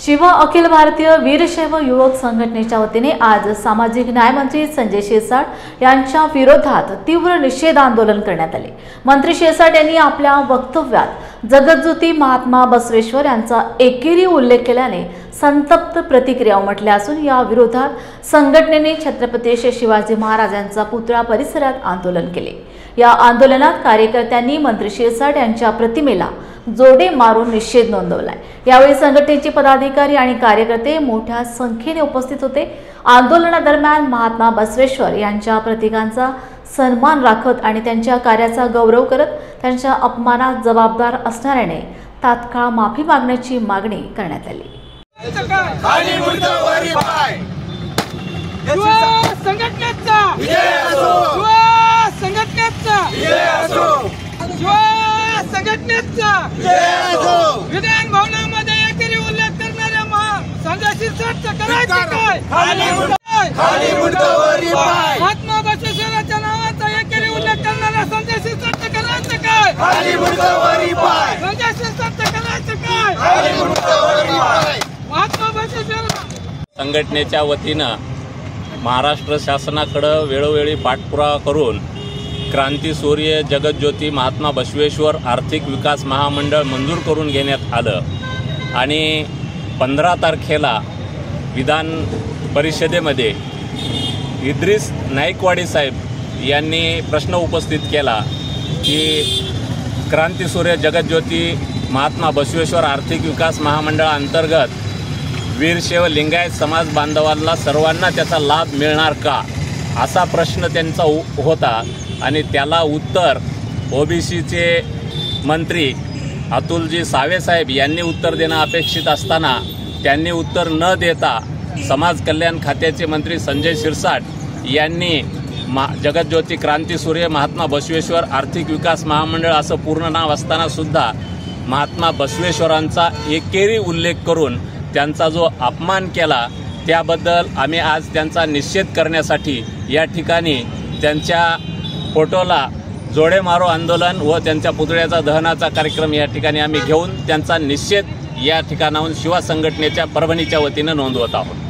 शिवा अखिल भारतीय वीरशैव युवक संघटनेच्या वतीने आज सामाजिक न्याय मंत्री संजय शिरसाट यांच्या विरोधात तीव्र निषेध आंदोलन करण्यात आले। मंत्री शिरसाट यांनी आपल्या वक्तव्यात जगज्योती महात्मा बसवेश्वर यांचा एकेरी उल्लेख केल्याने संतप्त प्रतिक्रिया उमटल्या असून या विरोधात संघटनेने छत्रपती शिवाजी महाराजांचा पुतळा परिसरात आंदोलन केले। या आंदोलनात कार्यकर्त्यांनी मंत्री शिरसाट यांच्या प्रतिमेला जोडे मारून निषेध नोंदवलाय। यावेळी संघटनेचे पदाधिकारी आणि कार्यकर्ते मोठ्या संख्येने उपस्थित होते। आंदोलनादरम्यान महात्मा बसवेश्वर यांच्या प्रतीकांचा सन्मान राखत आणि त्यांच्या कार्याचा गौरव करत त्यांच्या अपमानास जबाबदार असणाऱ्याने तात्काळ माफी मागण्याची मागणी करण्यात आली। विधान भवनामध्ये एकेरी उल्लेख करणाऱ्या संजय शिरसाटचं करायचं काय? महात्मा बसवेश्वराच्या नावाचा एकेरी उल्लेख करणाऱ्या संजय शिरसाटचं करायचं काय? संजय शिरसाटचं करायचं काय? महात्मा बसवेश्वर संघटनेच्या वतीनं महाराष्ट्र शासनाकडे वेळोवेळी पाठपुरावा करून क्रांतीसूर्य जगज्योती महात्मा बसवेश्वर आर्थिक विकास महामंडळ मंजूर करून घेण्यात आलं आणि 15 तारखेला विधान परिषदेमध्ये इद्रिस नाईकवाडी साहेब यांनी प्रश्न उपस्थित केला की क्रांतीसूर्य जगज्योती महात्मा बसवेश्वर आर्थिक विकास महामंडळाअंतर्गत वीरशैव लिंगायत समाज बांधवांना सर्वांना त्याचा लाभ मिळणार का, असा प्रश्न त्यांचा होता आणि त्याला उत्तर ओबीसीचे मंत्री अतुलजी सावे साहेब यांनी उत्तर देणं अपेक्षित असताना त्यांनी उत्तर न देता समाज कल्याण खात्याचे मंत्री संजय शिरसाट यांनी जगज्योती क्रांतीसूर्य महात्मा बसवेश्वर आर्थिक विकास महामंडळ असं पूर्ण नाव असताना सुद्धा महात्मा बसवेश्वरांचा एकेरी उल्लेख करून त्यांचा जो अपमान केला त्याबद्दल आम्ही आज त्यांचा निषेध करण्यासाठी या ठिकाणी त्यांच्या फोटोला जोडे मारो आंदोलन व त्यांच्या पुतळ्याचा दहनाचा कार्यक्रम या ठिकाणी आम्ही घेऊन त्यांचा निषेध या ठिकाणाहून शिवा संघटनेच्या परभणीच्या वतीनं नोंदवत आहोत।